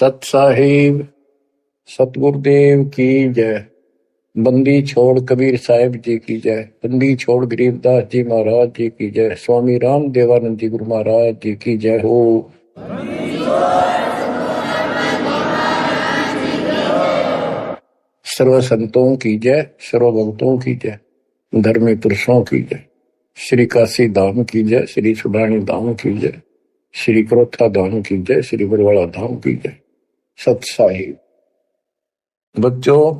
सत साहिब सतगुरुदेव की जय। बंदी छोड़ कबीर साहिब जी की जय। बंदी छोड़ गरीबदास जी महाराज जी की जय। स्वामी राम देवानंद जी गुरु महाराज जी की जय हो। सर्व संतों की जय, सर्व भक्तों की जय, धर्मी पुरुषों की जय। श्री काशी धाम की जय, श्री सुडानी धाम की जय, श्री क्रोथा धाम की जय, श्री बरवाड़ा धाम की जय। सत साहिब बच्चों,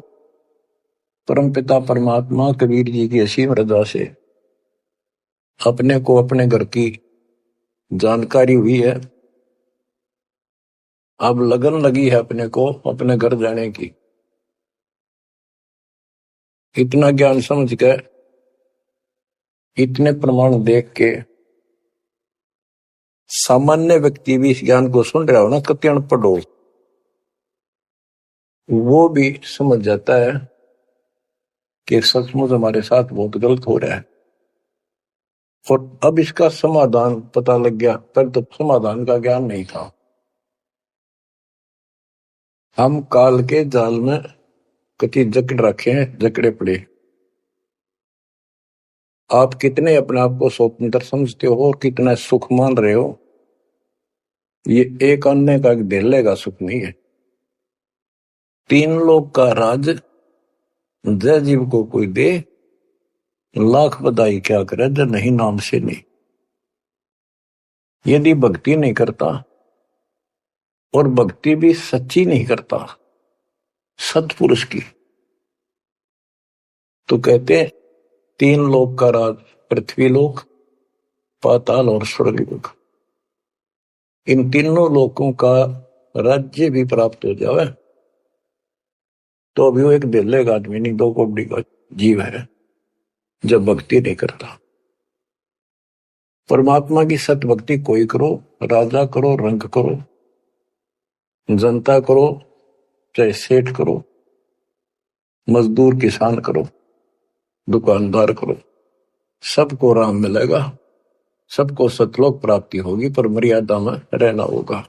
परमपिता परमात्मा कबीर जी की असीम रजा से अपने को अपने घर की जानकारी हुई है। अब लगन लगी है अपने को अपने घर जाने की। इतना ज्ञान समझ के, इतने प्रमाण देख के सामान्य व्यक्ति भी इस ज्ञान को सुन रहा हो ना, कत्याण पढ़ो, वो भी समझ जाता है कि सचमुच हमारे साथ बहुत गलत हो रहा है। और अब इसका समाधान पता लग गया। पर तो समाधान का ज्ञान नहीं था। हम काल के जाल में कति जकड़ रखे हैं, जकड़े पड़े। आप कितने अपने आप को स्वतंत्र समझते हो और कितना सुख मान रहे हो, ये एक अन्य का धेले का सुख नहीं है। तीन लोग का राज जय जीव को कोई दे, लाख बधाई क्या करे जब नहीं नाम से नहीं। यदि भक्ति नहीं करता और भक्ति भी सच्ची नहीं करता सत्पुरुष की, तो कहते तीन लोक का राज, पृथ्वी लोक, पाताल और स्वर्ग लोक, इन तीनों लोकों का राज्य भी प्राप्त हो जाए तो अभी वो एक दिल्ले का आदमी नहीं, दो कोड़ी का जीव है जब भक्ति नहीं करता। परमात्मा की सत भक्ति कोई करो, राजा करो, रंग करो, जनता करो, चाहे सेठ करो, मजदूर किसान करो, दुकानदार करो, सबको राम मिलेगा, सबको सतलोक प्राप्ति होगी, पर मर्यादा में रहना होगा।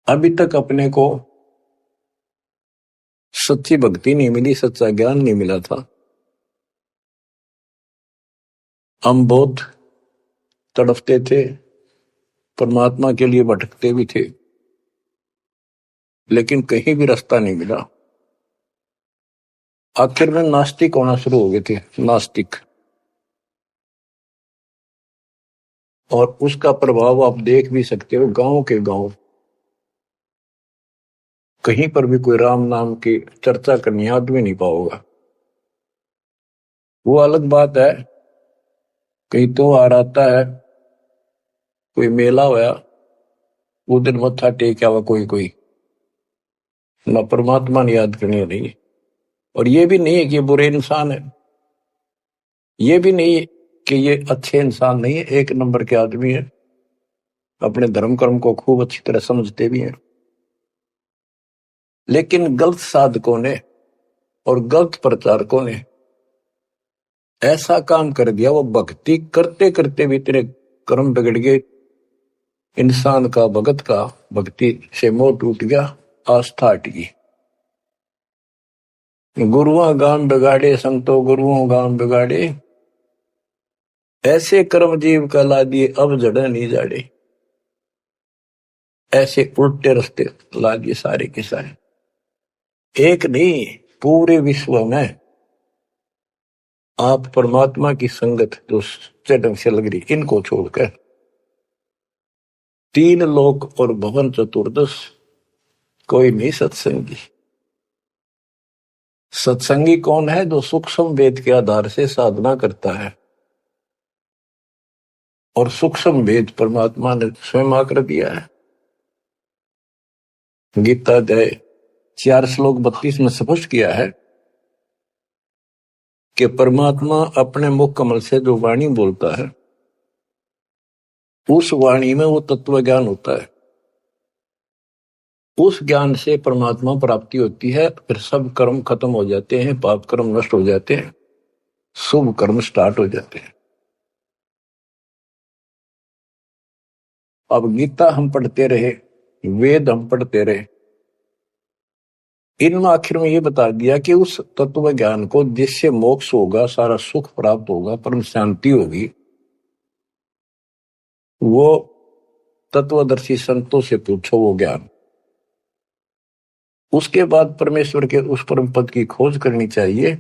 अभी तक अपने को सच्ची भक्ति नहीं मिली, सच्चा ज्ञान नहीं मिला था। हम बहुत तड़पते थे, परमात्मा के लिए भटकते भी थे, लेकिन कहीं भी रास्ता नहीं मिला। आखिर में नास्तिक होना शुरू हो गए थे, नास्तिक। और उसका प्रभाव आप देख भी सकते हो, गांव के गांव कहीं पर भी कोई राम नाम की चर्चा करनी आदमी नहीं पाओगा। वो अलग बात है, कहीं तो आ रहता है, कोई मेला होया, वो दिन मत्था टेक आवा कोई ना, परमात्मा ने याद करनी नहीं। और ये भी नहीं है कि ये बुरे इंसान है, ये भी नहीं है कि ये अच्छे इंसान नहीं है, एक नंबर के आदमी है, अपने धर्म कर्म को खूब अच्छी तरह समझते भी हैं। लेकिन गलत साधकों ने और गलत प्रचारकों ने ऐसा काम कर दिया, वो भक्ति करते करते भी तेरे कर्म बिगड़ गए। इंसान का भगत का भक्ति से मोह टूट गया, आस्था हट गई। गुरुओं गांव बिगाड़े, संतों गुरुओं गांव बिगाड़े, ऐसे कर्म जीव का ला दिए अब जड़े नहीं जाड़े। ऐसे उल्टे रास्ते ला दिए सारे के सारे। एक नहीं, पूरे विश्व में आप परमात्मा की संगत जो सच्चे ढंग से लग रही, इनको छोड़कर तीन लोक और भवन चतुर्दश कोई नहीं सत्संगी। सत्संगी कौन है? जो सूक्ष्म वेद के आधार से साधना करता है। और सूक्ष्म वेद परमात्मा ने स्वयं आकर दिया है। गीता अध्याय 4 श्लोक 32 में स्पष्ट किया है कि परमात्मा अपने मुख कमल से जो वाणी बोलता है, उस वाणी में वो तत्व ज्ञान होता है। उस ज्ञान से परमात्मा प्राप्ति होती है। फिर सब कर्म खत्म हो जाते हैं, पाप कर्म नष्ट हो जाते हैं, शुभ कर्म स्टार्ट हो जाते हैं। अब गीता हम पढ़ते रहे, वेद हम पढ़ते रहे, इनमें आखिर में ये बता दिया कि उस तत्व ज्ञान को जिससे मोक्ष होगा, सारा सुख प्राप्त होगा, परम शांति होगी, वो तत्वदर्शी संतों से पूछो वो ज्ञान। उसके बाद परमेश्वर के उस परम पद की खोज करनी चाहिए।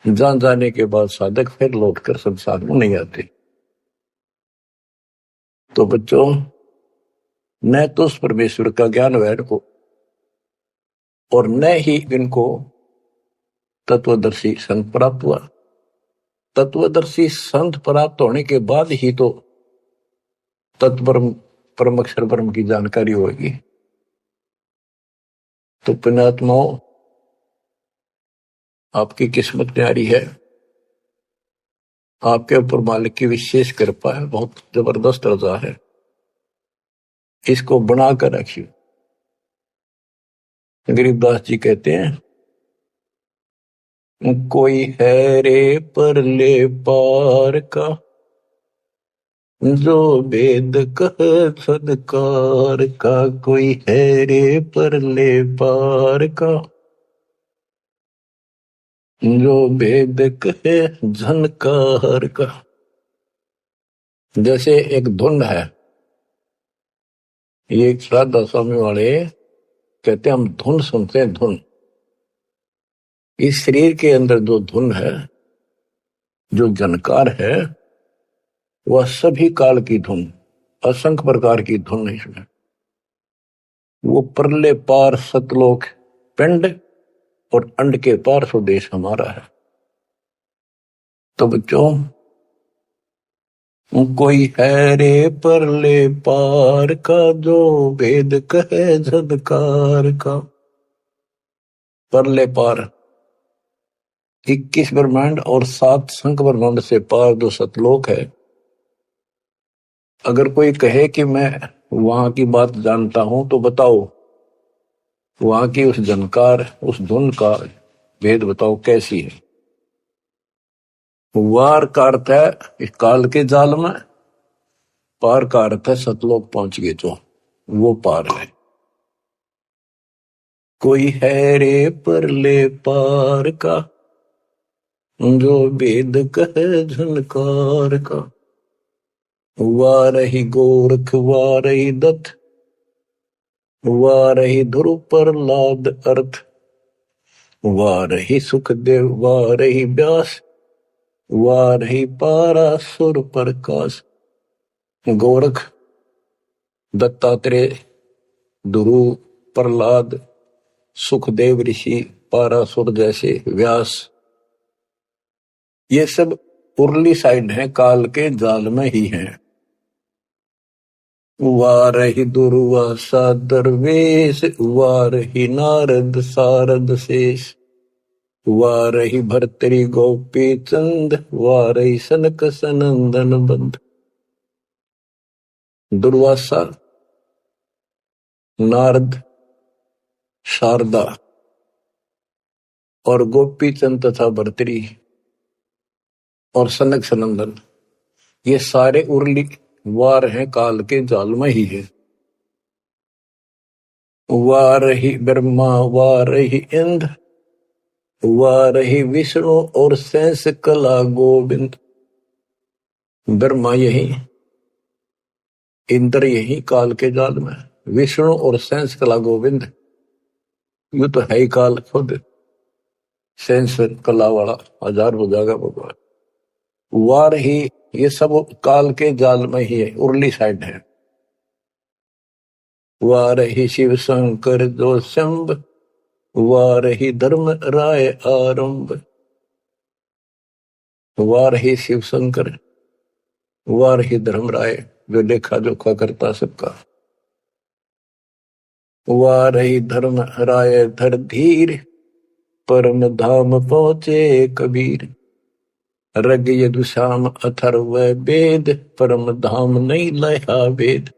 जान जाने के बाद साधक फिर लौटकर संसार में नहीं आते। तो बच्चों, न तो उस परमेश्वर का ज्ञान वैर को और न ही इनको तत्वदर्शी संत प्राप्त हुआ। तत्वदर्शी संत प्राप्त होने के बाद ही तो तत्परम परम अक्षर परम की जानकारी होगी। तो पुण्यात्माओं, आपकी किस्मत न्यारी है, आपके ऊपर मालिक की विशेष कृपा है, बहुत जबरदस्त रजा है, इसको बनाकर रखिए। गरीबदास जी कहते हैं, कोई है रे परले पार का, जो वेद कह सदकार का। कोई है रे परले पार का, जो वेद कहे झनकार का। जैसे एक धुन है, ये एक श्राद्धा स्वामी वाले कहते हैं हम धुन सुनते हैं, धुन। इस शरीर के अंदर जो धुन है, जो जनकार है, वह सभी काल की धुन, असंख्य प्रकार की धुन नहीं सुने। वो परले पार सतलोक पिंड और अंड के पार स्वदेश हमारा है। तो बच्चों, कोई है रे परले पार का, जो वेद कहे झदकार का। परले पार 21 ब्रह्मांड और 7 संख ब्रह्मांड से पार जो सतलोक है। अगर कोई कहे कि मैं वहां की बात जानता हूं, तो बताओ वहां की उस जनकार, उस धुन का भेद बताओ कैसी है। वार का अर्थ है इस काल के जाल में, पार का अर्थ है सतलोक पहुंच गए जो, वो पार है। कोई है रे परले पार का, जो वेद कहे झनकार का। वारही गोरख वारही दत्त, वारही ध्रुव प्रहलाद अर्थ। वारही सुखदेव वारही व्यास, वारही पारासुर प्रकाश। गोरख, दत्तात्रेय, ध्रुव, प्रहलाद, सुखदेव ऋषि, पारासुर जैसे, व्यास, ये सब उर्ली साइड है, काल के जाल में ही है। वारही दुर्वासा दरवेश, वारही नारद सारद शेष। वारही भर्तरी गोपी चंद, वारही सनक सनंदन बंद। दुर्वासा, नारद, शारदा और गोपी चंद तथा भर्तरी और सनक सनंदन, ये सारे उर्ली वार हैं, काल के जाल में ही है। वारही ब्रह्मा वारही इंद्र, वारही विष्णु और शेष कला गोविंद। ब्रह्मा यही, इंद्र यही काल के जाल में, विष्णु और शेष कला गोविंद ये तो है ही काल खुद, शेष कला वाला 1000 हो जाएगा भगवान। वार ही, ये सब काल के जाल में ही है, उर्ली साइड है। वार ही शिव शंकर जो शंभ, वार ही धर्म राय आरंभ। वार ही शिव शंकर, वार ही धर्म राय जो लेखा जोखा करता सबका। वार ही धर्म राय धर धीर, परम धाम पहुंचे कबीर। रग यदुश्याम अथर्व वेद, परम धाम नहीं लया वेद।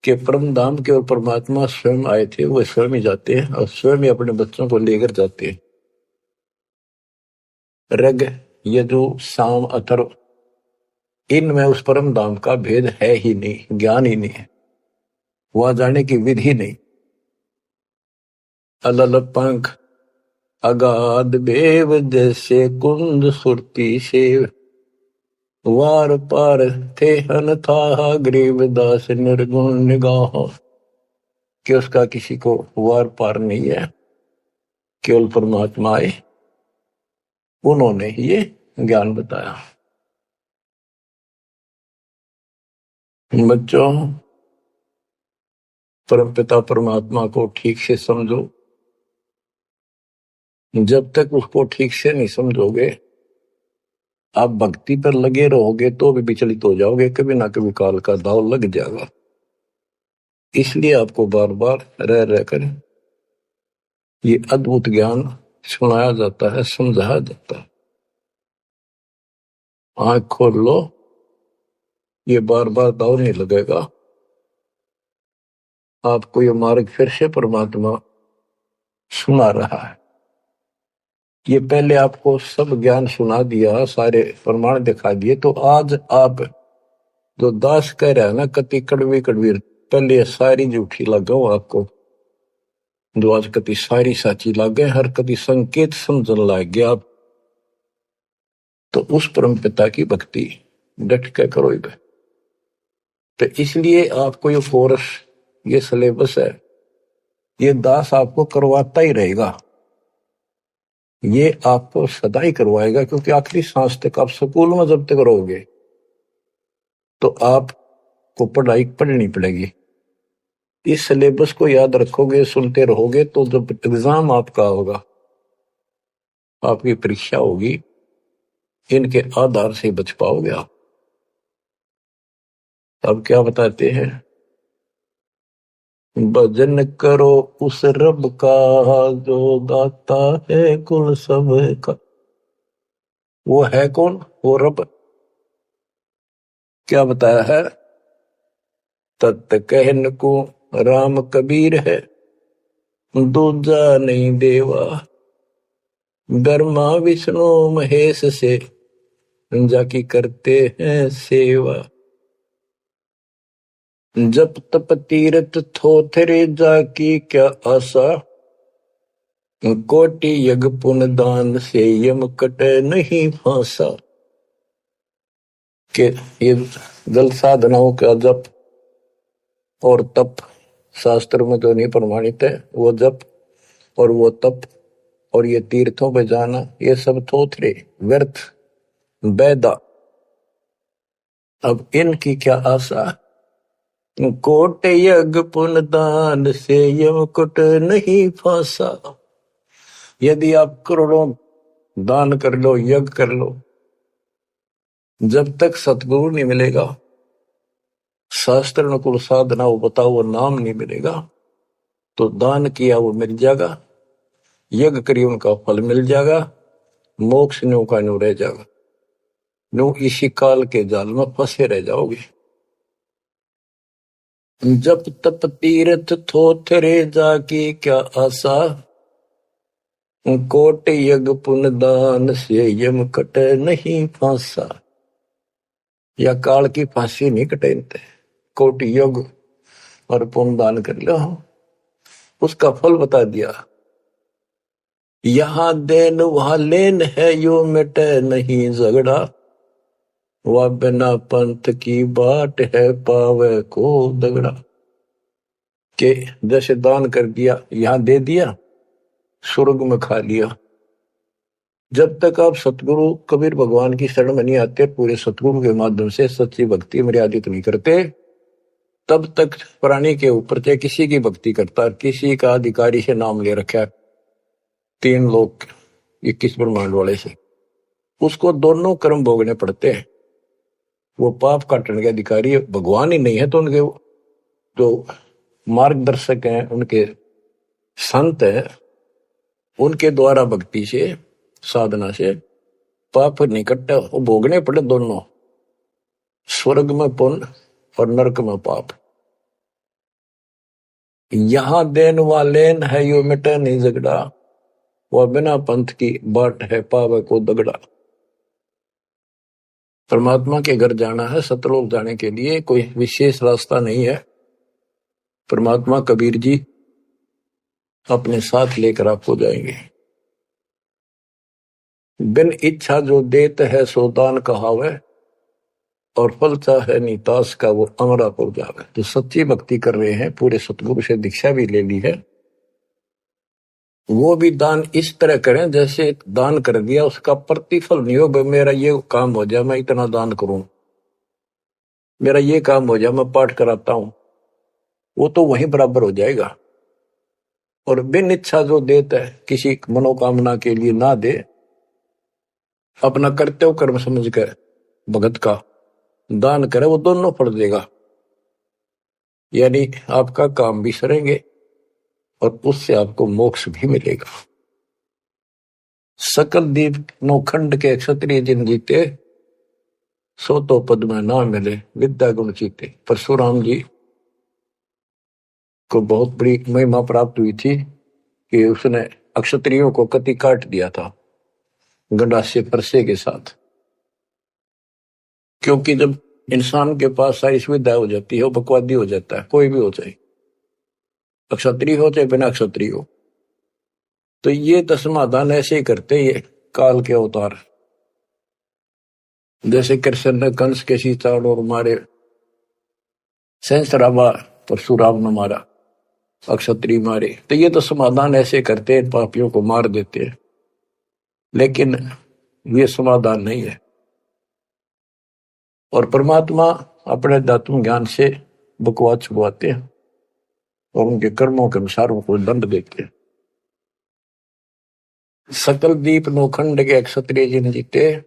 के परम धाम के और परमात्मा स्वयं आए थे, वो स्वयं ही जाते हैं और स्वयं ही अपने बच्चों को लेकर जाते हैं। रग यदु शाम अथर्व, इनमें उस परम धाम का भेद है ही नहीं, ज्ञान ही नहीं है, वहां जाने की विधि नहीं। अलल पंख अगाध बेव जैसे कुंद सुरती सेव, वार पार थे हन था गरीबदास निर्गुण निगाह। कि उसका किसी को वार पार नहीं है, केवल परमात्मा आए, उन्होंने ही ये ज्ञान बताया। बच्चों, परमपिता परमात्मा को ठीक से समझो। जब तक उसको ठीक से नहीं समझोगे, आप भक्ति पर लगे रहोगे तो भी विचलित हो जाओगे, कभी ना कभी काल का दाव लग जाएगा। इसलिए आपको बार बार रह रहकर ये अद्भुत ज्ञान सुनाया जाता है, समझाया जाता है। आंख खोल लो, ये बार बार दाव नहीं लगेगा। आपको ये मार्ग फिर से परमात्मा सुना रहा है। ये पहले आपको सब ज्ञान सुना दिया, सारे प्रमाण दिखा दिए, तो आज आप जो दास कह रहा है ना, कति कड़वी कड़वी, पहले सारी झूठी लगा आपको, जो आज कति सारी साची लागे, हर कति संकेत समझन लग गया आप। तो उस परम पिता की भक्ति डट के करो। तो इसलिए आपको ये कोर्स, ये सिलेबस है, ये दास आपको करवाता ही रहेगा, ये आपको सदा ही करवाएगा, क्योंकि आखिरी सांस तक आप स्कूल में जब तक रहोगे तो आपको पढ़ाई पढ़नी पड़ेगी। इस सिलेबस को याद रखोगे, सुनते रहोगे, तो जब एग्जाम आपका होगा, आपकी परीक्षा होगी, इनके आधार से बच पाओगे आप। अब क्या बताते हैं, भजन करो उस रब का जो दाता है कुल सब का। वो है कौन? वो रब। क्या बताया है? तत् कहन को राम कबीर है, दूजा नहीं देवा, ब्रह्मा विष्णु महेश से जाकी करते हैं सेवा। जब तप तीरथ थोथरे जाकी क्या आशा, कोटि यज्ञ पुण्य दान से यम कटे नहीं फांसा। के ये जल साधनाओं का जप और तप शास्त्र में तो नहीं प्रमाणित है। वो जप और वो तप और ये तीर्थों पे जाना, ये सब थोथरे व्यर्थ बैदा। अब इनकी क्या आशा? कोट यज्ञ पुण्य दान से यम कुट नहीं फांसा। यदि आप करोड़ों दान कर लो, यज्ञ कर लो, जब तक सतगुरु नहीं मिलेगा, शास्त्र अनुकूल साधना वो बताओ, वो नाम नहीं मिलेगा, तो दान किया वो मिल जाएगा, यज्ञ करिए उनका फल मिल जाएगा, मोक्ष न्यू का न्यू रह जाएगा, न्यू इसी काल के जाल में फंसे रह जाओगे। जब तप तीर्थ थोथरे जाके क्या आशा, कोट यज्ञ पुण्य दान से यम कटे नहीं फांसा। या काल की फांसी नहीं कटेनते, कोटि यज्ञ और पुण्य दान कर लो, उसका फल बता दिया। यहां देन वहां लेन है, यो मिटे नहीं झगड़ा, वह बिना पंथ की बाट है पावे को दगड़ा। के जैसे दान कर दिया, यहां दे दिया, स्वर्ग में खा लिया। जब तक आप सतगुरु कबीर भगवान की शरण में नहीं आते, पूरे सतगुरु के माध्यम से सच्ची भक्ति मर्यादित नहीं करते, तब तक प्राणी के ऊपर चाहे किसी की भक्ति करता, किसी का अधिकारी से नाम ले रखा है, 3 लोग 21 ब्रह्मांड वाले से, उसको दोनों कर्म भोगने पड़ते हैं। वो पाप काटने के अधिकारी भगवान ही नहीं है, तो उनके जो मार्गदर्शक हैं, उनके संत हैं, उनके द्वारा भक्ति से, साधना से पाप नहीं कटता, वो भोगने पड़े दोनों, स्वर्ग में पुण्य और नरक में पाप। यहां देन वालेन है, यो मिटे नहीं झगड़ा, वह बिना पंथ की बाट है पावे को दगड़ा। परमात्मा के घर जाना है, सतलोक जाने के लिए कोई विशेष रास्ता नहीं है। परमात्मा कबीर जी अपने साथ लेकर आपको जाएंगे। बिन इच्छा जो देत है सो दान कहावे, और फल चाहे नीतास का वो अमरापुर जावे। जो सच्ची भक्ति कर रहे हैं, पूरे सतगुरु से दीक्षा भी ले ली है, वो भी दान इस तरह करें जैसे दान कर दिया उसका प्रतिफल नहीं हो। मेरा ये काम हो जाए मैं इतना दान करूं, मेरा ये काम हो जाए मैं पाठ कराता हूं, वो तो वहीं बराबर हो जाएगा। और बिन इच्छा जो देता है, किसी मनोकामना के लिए ना दे, अपना कर्तव्य कर्म समझ कर भगत का दान करे, वो दोनों फल देगा। यानी आपका काम भी सरेंगे और उससे आपको मोक्ष भी मिलेगा। सकल दीप नौखंड के क्षत्रिय जिन जीते, सो तो पद में ना मिले विद्या गुण जीते। परशुराम जी को बहुत बड़ी महिमा प्राप्त हुई थी कि उसने अक्षत्रियों को कति काट दिया था गंडासे फरसे के साथ। क्योंकि जब इंसान के पास सारी सुविधा हो जाती है, वो बकवादी हो जाता है, कोई भी हो जाए, अक्षत्रिय हो चाहे बिना अक्षत्रिय हो। तो ये तो समाधान ऐसे ही करते ये काल के अवतार। जैसे कृष्ण ने कंस के सीताड़ और मारे, सहस्रावा परशुराम ने मारा, अक्षत्रिय मारे। तो ये तो समाधान ऐसे करते हैं, पापियों को मार देते हैं। लेकिन ये समाधान नहीं है। और परमात्मा अपने दातुम ज्ञान से बकवाद छुड़वाते हैं और उनके कर्मों के अनुसार उनको दंड देते हैं। सकल दीप नौखंड के क्षत्रिय जिन जीते,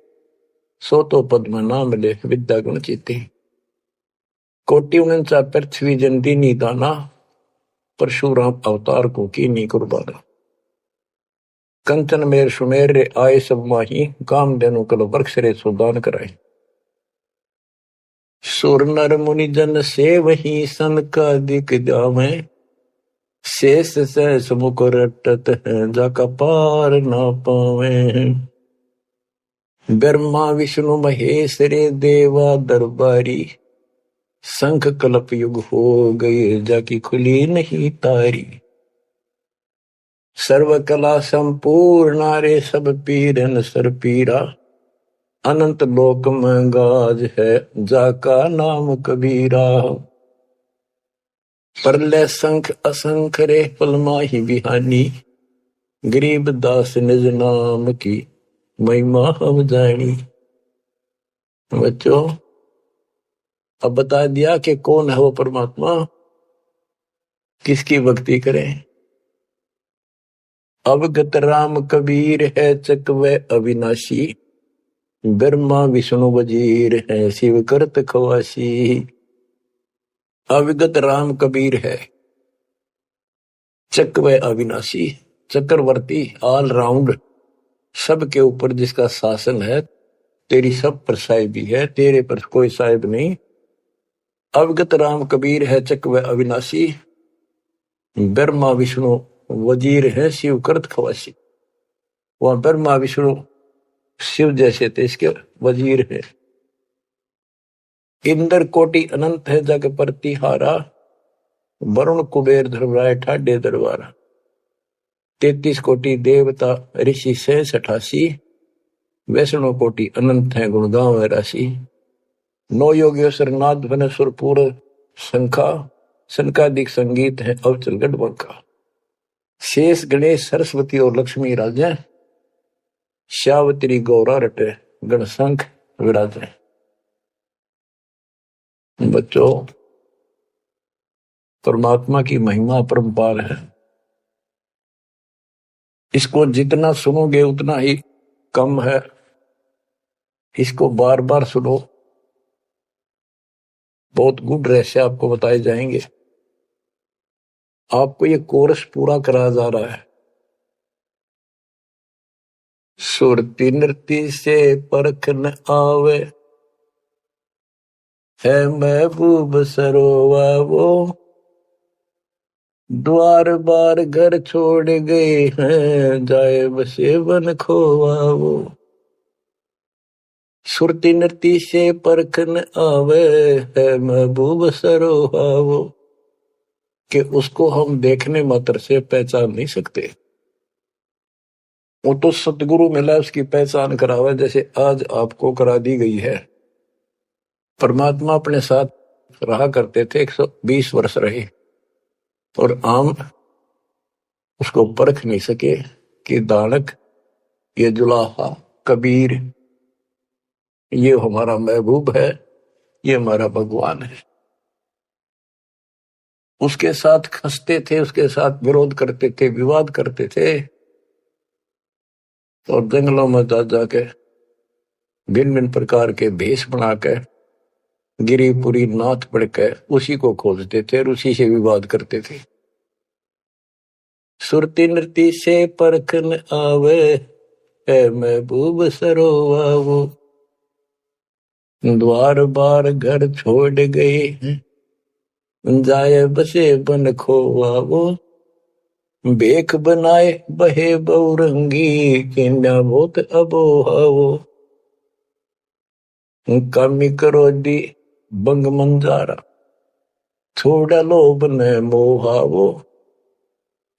सो तो पद में ना मिले विद्या गुण जीते। कोटि उनचा पृथ्वी जन दीनी दाना, परशुराम अवतार को की नी कुर्बाना। कंचन मेर सुमेर रे आए सब माही, काम देनु कल वृक्ष रे सुदान कराए। सुर नर मुनि जन से वही सन का दिक जावे, शेष सहस मुख रटत है जाका पार ना पावे। ब्रह्मा विष्णु महेश रे देवा दरबारी, संख कल्प युग हो गए जाकी खुली नहीं तारी। सर्व कला संपूर्ण रे सब पीरन सर पीरा, अनंत लोक में गाज है जाका नाम कबीरा। परले संख असंख रे पलमाही बिहानी, गरीब दास निज नाम की महिमा हम जानी। बच्चों, अब बता दिया कि कौन है वो परमात्मा, किसकी भक्ति करें। अवगत राम कबीर है चकवे अविनाशी, ब्रह्मा विष्णु वजीर है शिव करत खवासी। अविगत राम कबीर है, चकवे अविनाशी, चक्रवर्ती ऑल राउंड, सबके ऊपर जिसका शासन है, तेरी सब पर साहिबी है, तेरे पर कोई साहिब नहीं। अवगत राम कबीर है चकवे अविनाशी, ब्रह्मा विष्णु वजीर है शिव करत खवासी। वहां ब्रह्मा विष्णु शिव जैसे थे, इसके वजीर है। इंद्र कोटि अनंत है जग प्रतिहारा, वरुण कुबेर धर्मराय ठाडे दरबारा। 33 कोटि देवता ऋषि से 88, वैष्णव कोटि अनंत है गुण गाँव राशि। 9 योगेश्वर नाद बन सुरपुर शंखा, शंकादिक संगीत है अवचल गढ़बंका। शेष गणेश सरस्वती और लक्ष्मी राजा, श्यावत्री गौरा रटे गण शंख विराजे। बच्चों, परमात्मा की महिमा परम्पार है। इसको जितना सुनोगे उतना ही कम है, इसको बार बार सुनो। बहुत गुड रहस्य आपको बताए जाएंगे। आपको ये कोर्स पूरा कराया जा रहा है। सुरती नृत्य से परख न आवे, है महबूब सरोवा वो, द्वार बार घर छोड़ गए हैं, जाए बसे बन खोवा वो। सुरती नृति से परखन आवे है महबूब सरोहावो, कि उसको हम देखने मात्र से पहचान नहीं सकते। वो तो सतगुरु मिला उसकी पहचान करावे, जैसे आज आपको करा दी गई है। परमात्मा अपने साथ रहा करते थे, 120 वर्ष रहे, और आम उसको परख नहीं सके कि दानक, ये जुलाहा, कबीर, ये हमारा महबूब है, ये हमारा भगवान है। उसके साथ खसते थे, उसके साथ विरोध करते थे, विवाद करते थे, और जंगलों में जा जाके भिन्न भिन्न प्रकार के भेष बनाकर गिरिपुरी नाथ पढ़कर उसी को खोजते थे और उसी से विवाद करते थे। सुरती नृति से परखन आवे है महबूब सरोवावो, द्वार बार घर छोड़ गए जाए बसे बन खोवावो, बेख बनाए बहे बहुरंगी किन्या बहुत अबोहावो, कामी करो दी बंग मंजारा छोड़ा लोभ न मोहावो,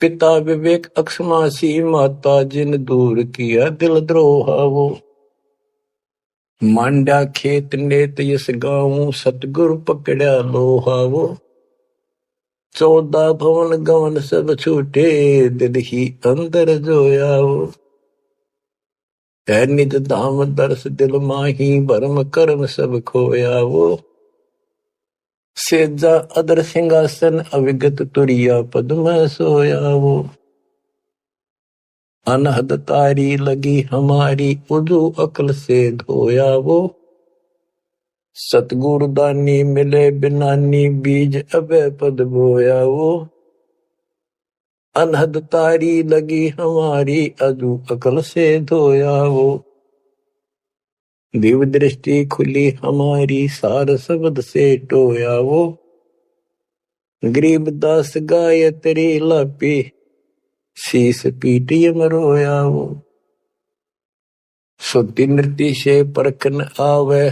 पिता विवेक अक्षमासी माता जिन दूर किया दिल द्रोहावो, मांडा खेत नेत यस गाँव सतगुरु पकड़ा लोहावो, 14 भवन गवन सब छूटे दिल ही अंदर जोयावो, है निज धाम दर्श दिल माही भरम कर्म सब खोयावो, सेजा अदर सिंहासन अविगत तुरिया पद में सोयावो, अनहद तारी लगी हमारी उजू अकल से धोयावो, सतगुरु दानी मिले बिनानी बीज अभय पद बोयावो, अनहद तारी लगी हमारी अजू अकल से धोयावो, दिव्य दृष्टि खुली हमारी सार शब्द से टोयावो, गरीब दास गाय तेरी लापी शीस पीटी मरोयावो, सुरती नृति से परखन आवे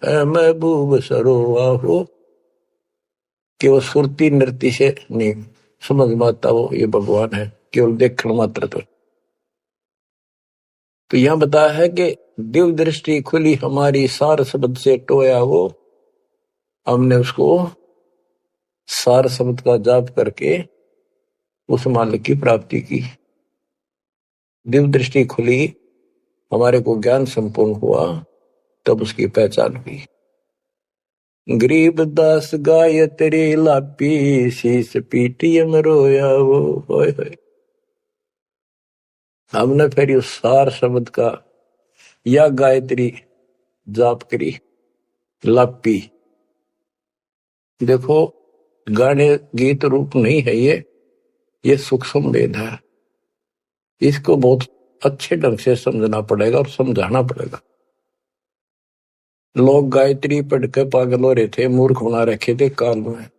महबूब सरोवाहो, कि वो सुरती नृति से नहीं समझ में आता वो ये भगवान है, केवल देखने मात्र। तो यहां बताया है कि दिव्य दृष्टि खुली हमारी सार शब्द से टोया वो, हमने उसको सार शब्द का जाप करके उस मालिक की प्राप्ति की। दिव्य दृष्टि खुली, हमारे को ज्ञान संपूर्ण हुआ, तब उसकी पहचान हुई। गरीब दास गाय तेरी लापी शीस पीटी मरोया वो, होय होय। हमने फिर उस सार शब्द का या गायत्री जाप करी, लापी। देखो गाने गीत रूप नहीं है ये सूक्ष्म वेद है, इसको बहुत अच्छे ढंग से समझना पड़ेगा और समझाना पड़ेगा। लोग गायत्री पढ़ के पागल हो रहे थे, मूर्ख बना रखे थे काल में।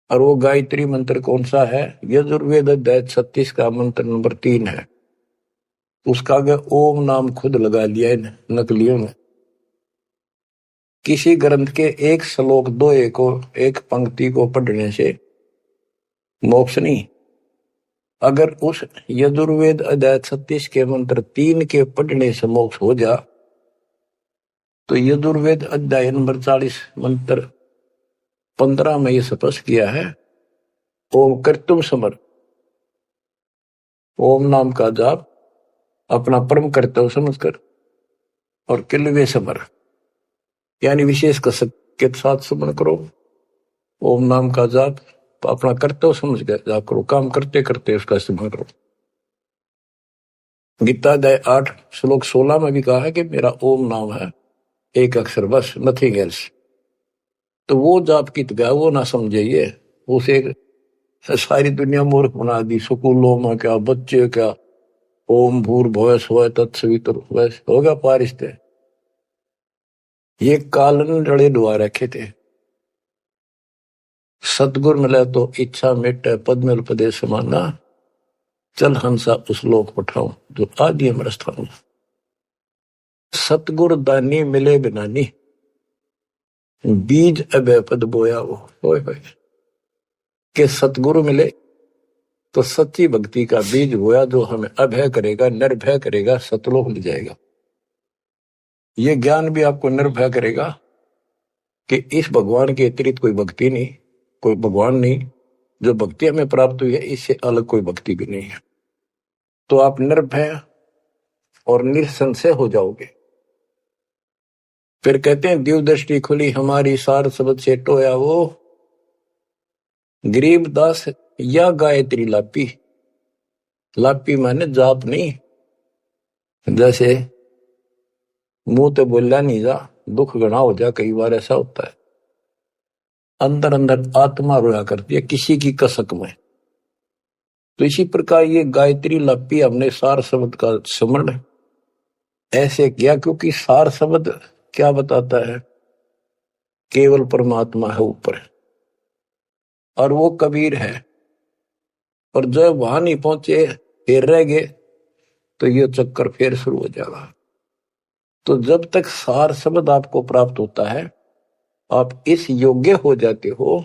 और वो गायत्री मंत्र कौन सा है? यजुर्वेद अध्याय 36 का मंत्र नंबर 3 है। उसका आगे ओम नाम खुद लगा लिया है नकलियों में। किसी ग्रंथ के एक श्लोक दो एक पंक्ति को पढ़ने से मोक्ष नहीं। अगर उस यजुर्वेद अध्याय 36 के मंत्र 3 के पढ़ने से मोक्ष हो जा, तो यजुर्वेद अध्याय नंबर 40 मंत्र 15 में यह स्पष्ट किया है, ओम कर्तुम समर। ओम नाम का जाप अपना परम कर्तव्य समझकर और किलवे समर यानी विशेष कसक के साथ सुमन करो। ओम नाम का जाप अपना कर्तव्य समझ कर जाप करो, काम करते करते उसका सुमन करो। गीता अध्याय 8 श्लोक 16 में भी कहा है कि मेरा ओम नाम है, एक अक्षर बस, नथिंग एल्स। तो वो जाप की गया वो ना समझिए, उसे सारी दुनिया मूर्ख बना दी। स्कूलों में क्या, बच्चे क्या, ओम भूर्भुवः स्वः तत्सवितुर्वरेण्यं होगा पारिस्ते, ये कालन लड़े डुआ रखे थे। सतगुर मिला तो इच्छा मिटे पद में उपदेश माना, चल हंसा उस लोक पठाऊं जो आदि अमर स्थान। सतगुर दानी मिले बिनानी, बीज अभय पद बोया वो। होय होय के सतगुरु मिले तो सच्ची भक्ति का बीज बोया, जो हमें अभय करेगा, निर्भय करेगा, सतलोक मिल जाएगा। ये ज्ञान भी आपको निर्भय करेगा कि इस भगवान के अतिरिक्त कोई भक्ति नहीं, कोई भगवान नहीं। जो भक्ति हमें प्राप्त हुई है इससे अलग कोई भक्ति भी नहीं है। तो आप निर्भय और निसंशय हो जाओगे। फिर कहते हैं दिव्य दृष्टि खुली हमारी, सार शब्द से टोया वो, गरीब दास या गायत्री लापी। लापी माने जाप नहीं, जैसे मुंह तो बोला नहीं जा, दुख गणा हो जा, कई बार ऐसा होता है। अंदर अंदर आत्मा रोया करती है किसी की कसक में। तो इसी प्रकार ये गायत्री लापी हमने सार शब्द का स्मरण ऐसे किया, क्योंकि सार शब्द क्या बताता है? केवल परमात्मा है ऊपर, और वो कबीर है। और जब वहां नहीं पहुंचे, फिर रह गए, तो ये चक्कर फिर शुरू हो जाएगा। तो जब तक सार शब्द आपको प्राप्त होता है, आप इस योग्य हो जाते हो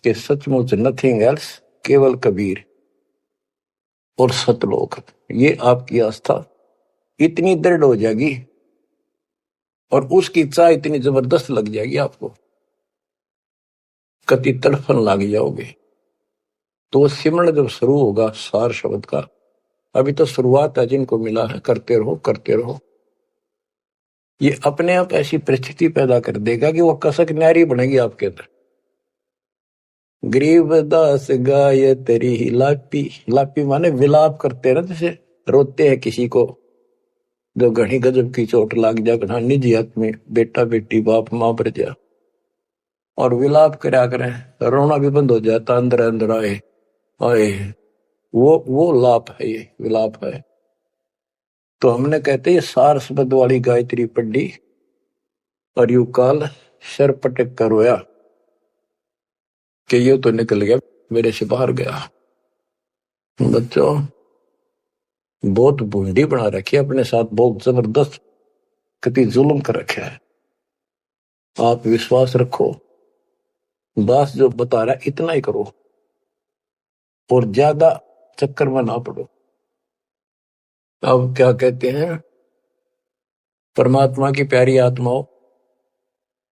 कि सचमुच नथिंग एल्स, केवल कबीर और सतलोक। ये आपकी आस्था इतनी दृढ़ हो जाएगी और उसकी चाह इतनी जबरदस्त लग जाएगी आपको, कति तड़फन लग जाओगे। तो वो सिमरण जब शुरू होगा सार शब्द का, अभी तो शुरुआत है, जिनको मिला है करते रहो करते रहो। ये अपने आप ऐसी परिस्थिति पैदा कर देगा कि वो कसक न्यारी बनेगी आपके अंदर। गरीब दास गाय तेरी ही लापी। लापी माने विलाप करते ना, जैसे रोते हैं किसी को जो घनी गजब की चोट लाग जा, घना निजी आदमी, बेटा बेटी बाप मां पर जा, और विलाप करा करें, रोना भी बंद हो जाता, अंदर अंदर आए आए। वो लाप है, ये विलाप है। तो हमने कहते ये सार शब्द वाली गायत्री पढ़ी और यू काल सर पटक कर रोया कि ये तो निकल गया, मेरे से बाहर गया। बच्चों बहुत बूंदी बना रखी है अपने साथ, बहुत जबरदस्त कति जुल्म कर रखा है। आप विश्वास रखो, दास जो बता रहा है इतना ही करो और ज्यादा चक्कर में ना पड़ो। अब क्या कहते हैं, परमात्मा की प्यारी आत्माओं,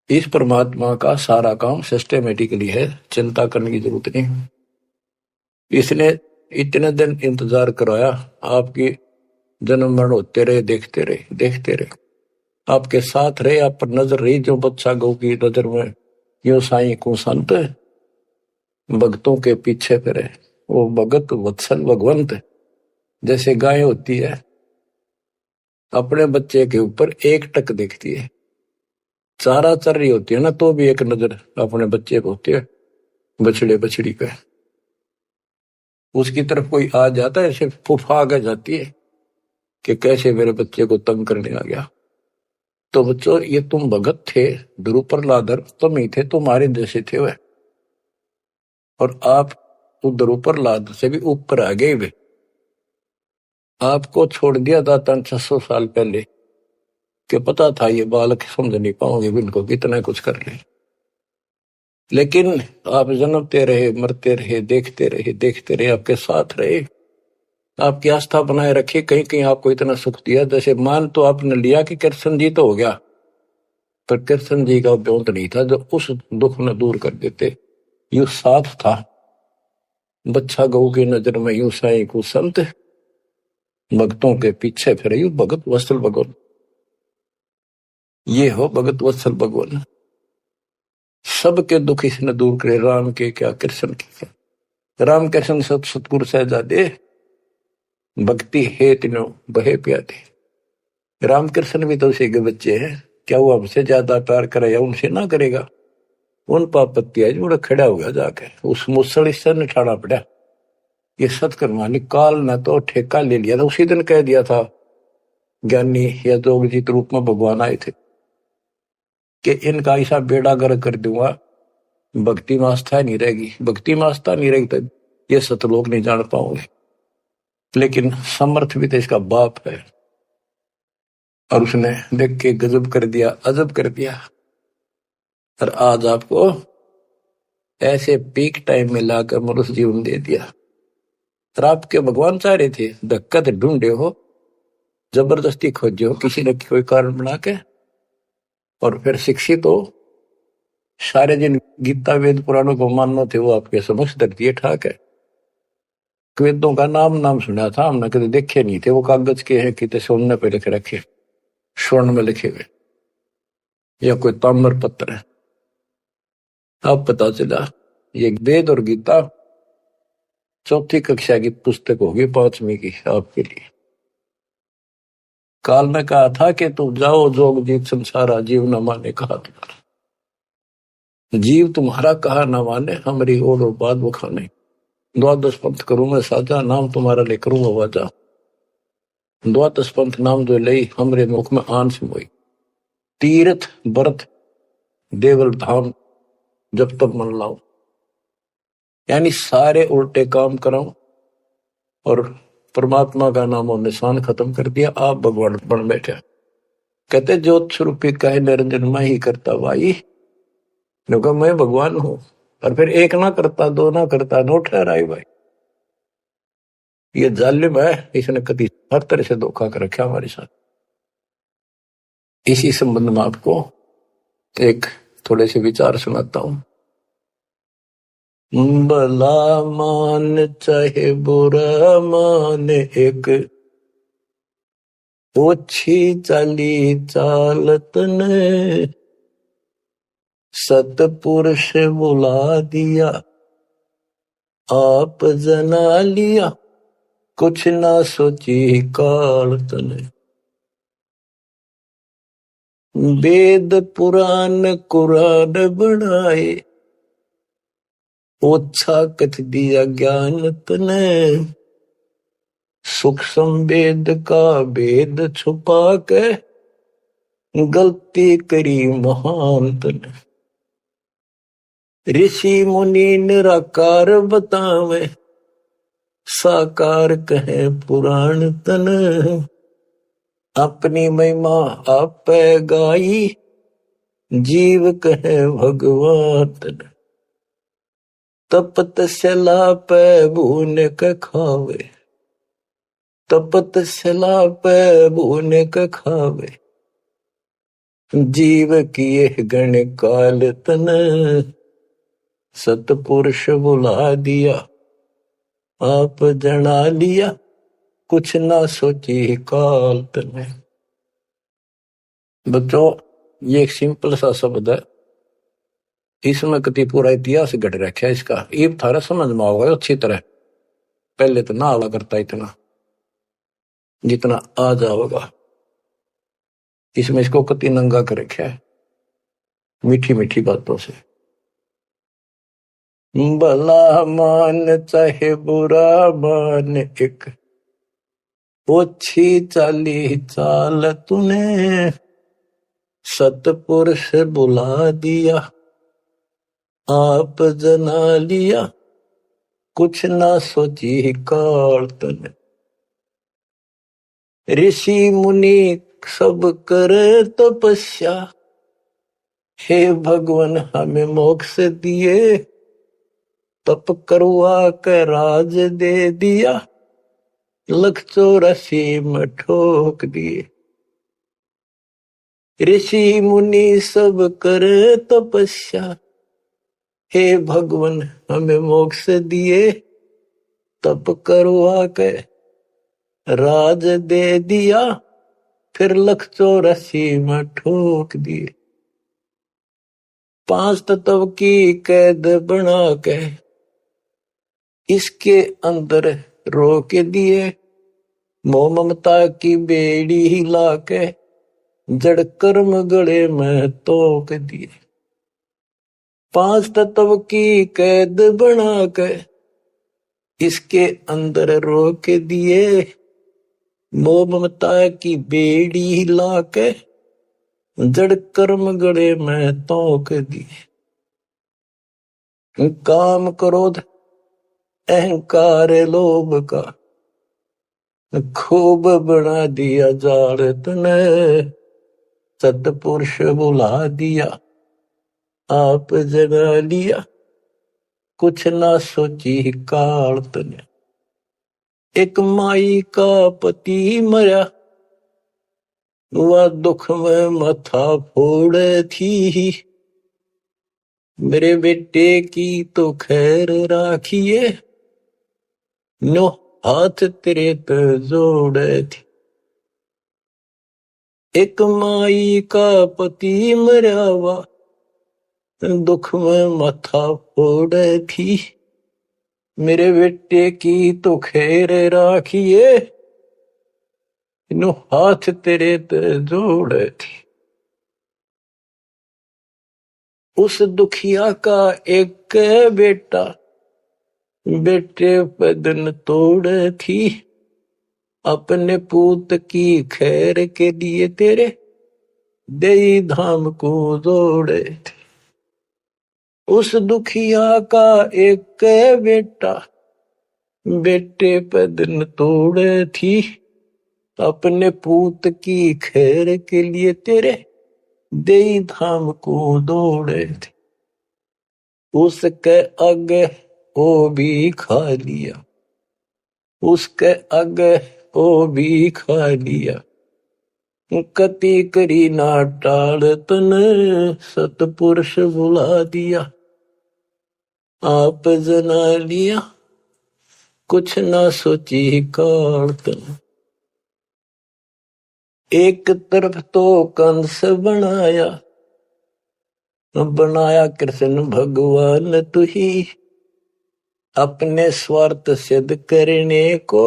इस परमात्मा का सारा काम सिस्टमेटिकली है, चिंता करने की जरूरत नहीं। इसने इतने दिन इंतजार कराया, आपकी जन्म मरण होते रहे, देखते रहे देखते रहे, आपके साथ रहे, आप पर नजर रही, जो बच्चा गौ की नजर में यो साई को संत भक्तों के पीछे फिरे। वो भगत वत्सल भगवंत, जैसे गाय होती है अपने बच्चे के ऊपर एक टक देखती है, चारा चर रही होती है ना, तो भी एक नजर अपने बच्चे को होती है, बछड़े बछड़ी पे। उसकी तरफ कोई आ जाता है, ऐसे फुफा आ जाती है कि कैसे मेरे बच्चे को तंग करने आ गया। तो बच्चों ये तुम भगत थे, ध्रुपरलादर तुम ही थे, तुम्हारे जैसे थे वह, और आप ध्रुपरलाद से भी ऊपर आ गए वे। आपको छोड़ दिया था 600 साल पहले, कि पता था ये बालक समझ नहीं पाओगे, इनको कितना कुछ कर ले, लेकिन आप जन्मते रहे, मरते रहे, देखते रहे देखते रहे, आपके साथ रहे, आपकी आस्था बनाए रखी, कहीं कहीं आपको इतना सुख दिया। जैसे मान तो आपने लिया कि कृष्ण जी तो हो गया, पर कृष्ण जी का ब्योंत नहीं था जो उस दुख न दूर कर देते। यू साथ था, बच्चा गऊ की नजर में यू साई को संत भक्तों के पीछे फिरे, यू भगत वत्सल भगवान। ये हो भगत वत्सल भगवान, सबके दुख इसने दूर करे, राम के क्या कृष्ण के क्या। राम कृष्ण सब सतगुरु सहजादे, भक्ति है तीनों बहे प्यादे। रामकृष्ण भी तो उसी के बच्चे हैं, क्या वो हमसे ज्यादा प्यार करेगा? उनसे ना करेगा। उन पापत्ती है जो खड़ा हो गया जाके, उस मुसल से निठाना पड़ा। ये सत्कर्मा काल ने तो ठेका ले लिया था, उसी दिन कह दिया था ज्ञानी या जोगजीत रूप में भगवान आए थे कि इनका ऐसा बेड़ा गर्क कर दूंगा, भक्ति में आस्था नहीं रहेगी, भक्ति में आस्था नहीं रहेगी तो ये सतलोक नहीं जान पाओगे। लेकिन समर्थ भी तो इसका बाप है, और उसने देख के गजब कर दिया, अजब कर दिया। और आज आपको ऐसे पीक टाइम में लाकर मनुष्य जीवन दे दिया। और आपके भगवान चाह रहे थे धक्का तो ढूंढे हो, जबरदस्ती खोजे हो किसी न कोई कारण बना के, और फिर शिक्षित हो, सारे जिन गीता वेद पुराणों को मानना थे वो आपके समक्ष धर दिए ठाक है। वेदों का नाम नाम सुना था हमने, कभी देखे नहीं थे। वो कागज के हैं कि सोने पे लिखे रखे, स्वर्ण में लिखे हुए, या कोई ताम्र पत्र है। अब पता चला ये वेद और गीता चौथी कक्षा की पुस्तक होगी, 5वीं की आपके लिए। काल ने कहा था कि तुम जाओ जोग जीत संसारा, जीव न माने कहा तुम्हारा। जीव तुम्हारा कहा न माने, हमारी ओर बात वो खाने। द्वादश पंथ करूं मैं साजा, नाम तुम्हारा ले करूं आवाजा। द्वादश पंथ नाम जो लई, हमरे मुख में आन से मोई। तीर्थ व्रत देवल धाम, जब तक मन लाओ। यानी सारे उल्टे काम कराऊं और परमात्मा का नाम और निशान खत्म कर दिया, आप भगवान बन बैठे। कहते ज्योत स्वरूपी कहे निरंजन मैं ही करता भाई, क्योंकि मैं भगवान हूं। और फिर एक ना करता, दो ना करता, नो ठहराई भाई। ये जालिम है, इसने कभी हर तरह से धोखा कर रखा हमारे साथ। इसी संबंध में आपको एक थोड़े से विचार सुनाता हूं। भला मान चाहे बुरा मान, एक ओछी चाली चालत ने सतपुरुष बुला दिया, आप जना लिया, कुछ ना सोची काल तने। वेद पुराण कुरान बनाए, ओछा कथ दिया ज्ञान तने। सूक्ष्म वेद का भेद छुपा के, गलती करी महान तने। ऋषि मुनि निराकार बतावे, साकार कहे पुराण तन। अपनी महिमा आप गाई, जीव कहे भगवान तन। तपत सला पे भून के खावे, तपत सला पे भून के खावे। जीव किए गण काल तन, सतपुरुष बुला दिया, आप जना लिया, कुछ ना सोची काल तने। बच्चों ये एक सिंपल सा शब्द है, इसमें कति पूरा इतिहास घट रखा है इसका। ये थारा समझ में आओगे अच्छी तरह। पहले तो ना आवा करता इतना जितना आ जाओगा। इसमें इसको कति नंगा कर रखा है मीठी मीठी बातों से। भला मान चाहे बुरा मान, एक ओछी चाली चाल तूने। सतपुरुष बुला दिया, आप जना लिया, कुछ ना सोची काल तने। ऋषि मुनि सब करे तपस्या, हे भगवान हमें मोक्ष दिए। तप करवा के राज दे दिया, 184 में ठोक दिए। ऋषि मुनि सब करे तपस्या, हे भगवान हमें मोक्ष दिए। तप करवा के राज दे दिया, फिर 184 में ठोक दिए। 5 तत्व की कैद बना के इसके अंदर रोक दिए। मोह ममता की बेड़ी हिला के जड़ कर्म गले में तोक दिए। 5 तत्व की कैद बना के इसके अंदर रोक दिए। मोह ममता की बेड़ी हिला के जड़ कर्म गले में तोक दिए। काम क्रोध अहंकार लोभ का खूब बना दिया जाल तने, सतपुरुष बुला दिया, आप जगा लिया, कुछ ना सोची काल तने। एक माई का पति मरा, वह दुख में माथा फोड़ थी, मेरे बेटे की तो खैर राखिए, नो हाथ तेरे पे जोड़े थी। एक माई का पति मरा, वह दुख में माथा फोड़ थी, मेरे बेटे की तो खैर राखिए, नो हाथ तेरे पे जोड़े थी। उस दुखिया का एक बेटा, बेटे पे दिन तोड़ थी, अपने पूत की खैर के लिए तेरे देई धाम को जोड़े थे। उस दुखिया का एक बेटा, बेटे पे दिन तोड़ थी, अपने पूत की खैर के लिए तेरे देई धाम को दौड़े थे। उसके आगे वो भी खा लिया, उसके आगे वो भी खा लिया, कति करी ना टाल तन, सतपुरुष बुला दिया, आप जना लिया, कुछ ना सोची काल तन। एक तरफ तो कंस बनाया, बनाया कृष्ण भगवान तू ही, अपने स्वार्थ सिद्ध करने को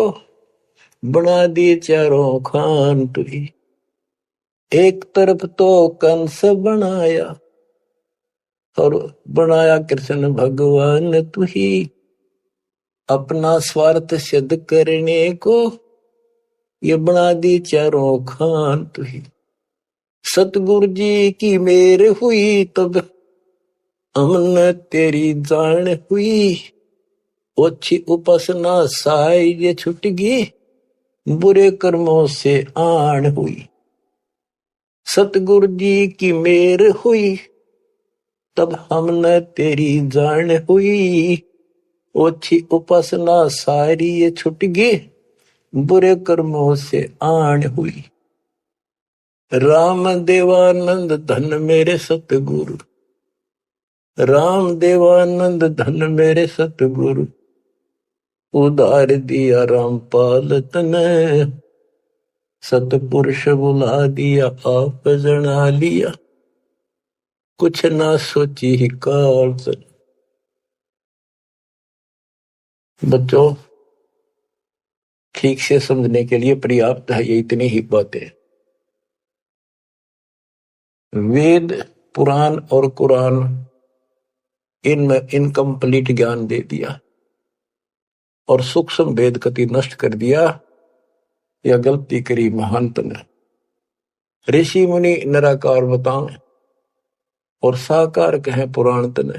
बना दी चारों खान तू ही। एक तरफ तो कंस बनाया और बनाया कृष्ण भगवान तू ही, अपना स्वार्थ सिद्ध करने को ये बना दी चारों खान तू ही। सतगुरु जी की मेर हुई तब हमने तेरी जान हुई, ओछी उपासना साई ये छुट गई, बुरे कर्मों से आन हुई। सतगुरु जी की मेर हुई तब हमने तेरी जान हुई, ओछी उपासना सारी ये छुट गई, बुरे कर्मों से आन हुई। राम देवानंद धन मेरे सतगुरु, राम देवानंद धन मेरे सतगुरु, उधार दिया रामपाल तने, सतपुरुष बुला दिया, आप जना लिया, कुछ ना सोची ही काल तने। बच्चों, ठीक से समझने के लिए पर्याप्त है ये इतनी ही बातें। वेद, पुराण और कुरान इनमें इनकम्प्लीट ज्ञान दे दिया और सूक्ष्म भेद कति नष्ट कर दिया, या गलती करी महंत ने। ऋषि मुनि निराकार बताएं और साकार कहें पुराण तने,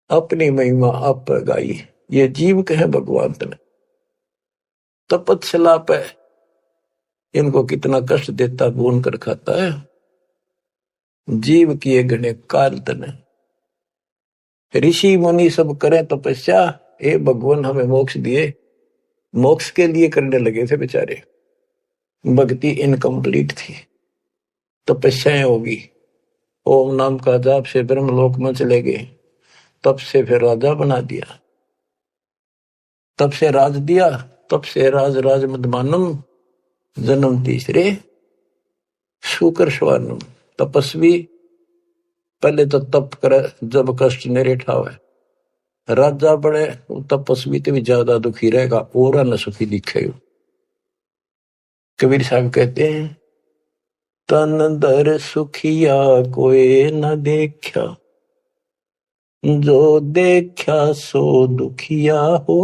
अपनी महिमा आप गाई, ये जीव कहें भगवान तने। तपस्या पे इनको कितना कष्ट देता, भून कर खाता है, जीव किए गणे काल तने। ऋषि मुनि सब करें तपस्या, हे भगवान हमें मोक्ष दिए, मोक्ष के लिए करने लगे थे बेचारे, भक्ति इनकम्प्लीट थी, तपस्याएं होगी, ओम नाम का जाप से ब्रह्मलोक में चले गए, तब से फिर राजा बना दिया, तब से राज दिया, तब से राज राज मदमानम, जन्म तीसरे शुकर स्वानम। तपस्वी पहले तो तप करे जब कष्ट नेरे ठावे, राजा बड़े तपस्वी तो भी ज्यादा दुखी रहेगा और न सुखी दिखेगा। कबीर साहब कहते हैं, तन दर सुखिया कोई न देखा, जो देखा सो दुखिया हो,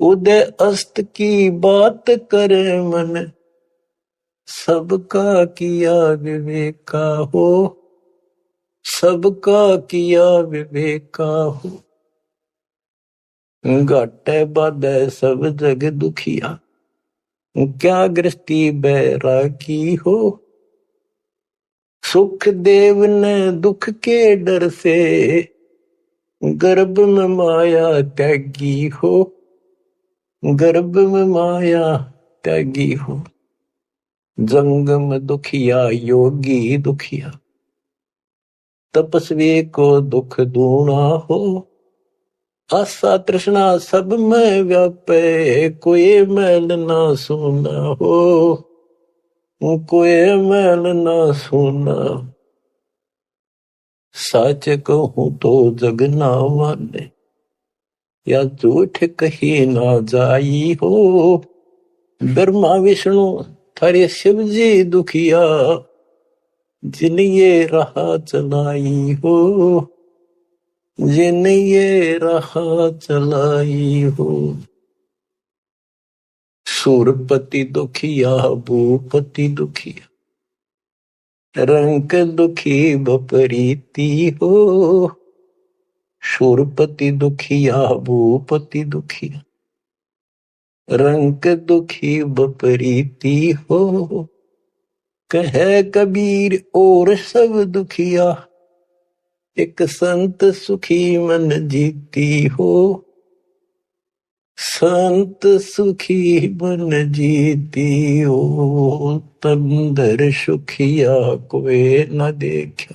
उदय अस्त की बात करे मन, सबका किया विवेका हो, सबका किया विवेका हो। घाटे बाधे सब जग दुखिया, क्या गृहस्थी बैरागी हो, सुख देव ने दुख के डर से, गर्भ में माया त्यागी हो, गर्भ में माया त्यागी हो। जंगम दुखिया योगी दुखिया, तपस्वी को दुख दूना हो। आशा तृष्णा सब में व्यापे, कोई मैल ना सुना हो, कोई मैल ना सुना। सच कहूं तो जग ना माने, या झूठ कही ना जाई हो। ब्रह्मा विष्णु थारे शिव जी दुखिया, जिन ये राह चलाई हो, जिन ये राह चलाई हो। सूरपति दुखिया भूपति दुखिया, रंक दुखी बपरीती हो। सूरपति दुखिया भूपति दुखिया, रंक दुखी बपरीती हो। कहे कबीर और सब दुखिया, एक संत सुखी मन जीती हो। संत सुखी मन जीती हो। तंदर सुखिया कोई न देखा,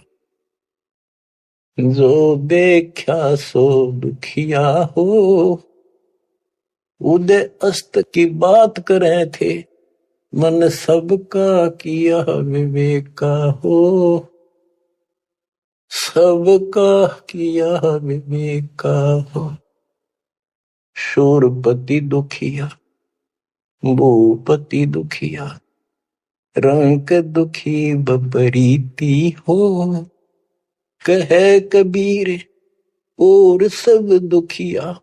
जो देखा सो दुखिया हो। उदय अस्त की बात करे थे, मन सबका किया विवेका हो। सबका किया विवेका हो। शूरपति दुखिया भूपति दुखिया, रंक दुखी बपरीती हो। कहे कबीर और सब दुखिया,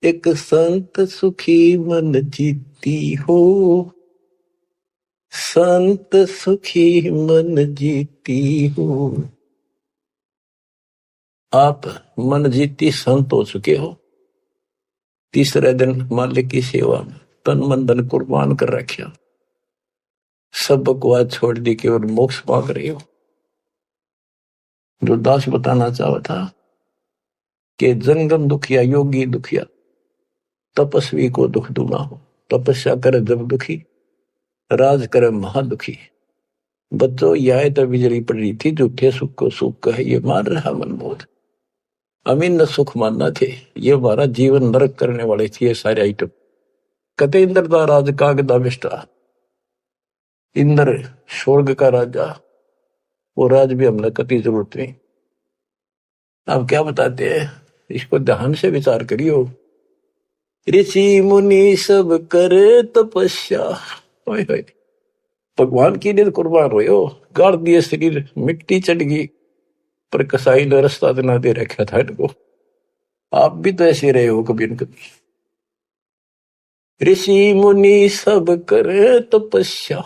एक संत सुखी मन जीती हो। संत सुखी मन जीती हो। आप मन जीती संत हो चुके हो। तीसरे दिन मालिक की सेवा में तन मन धन कुर्बान कर रखा, सब बकवास छोड़ दी, केवल मोक्ष मांग रही हो। जो दास बताना चाहा था कि जंगम दुखिया योगी दुखिया, तपस्वी को दुख दूना हो। तपस्या करे जब दुखी, राज करे महादुखी। बच्चों यह तो बिजली पड़ रही थी, झूठे सुख को सुख कहे ये मान रहा मनमोद। अमीन न सुख मानना थे, ये हमारा जीवन नरक करने वाले थे ये सारे आइटम। कते इंद्र दा राज कागदा बिष्टा, इंद्र स्वर्ग का राजा, वो राज भी हमने कति जरूरत नहीं। अब क्या बताते हैं, इसको ध्यान से विचार करियो। ऋषि मुनि सब करे तपस्या, ओए होए भगवान की लिए कुर्बान हो। गाड़ दिए शरीर, मिट्टी चढ़ गई, पर कसाई ने रास्ता ना दे रखा था इनको। आप भी तो ऐसे रहे हो कभी न कभी। ऋषि मुनि सब करे तपस्या,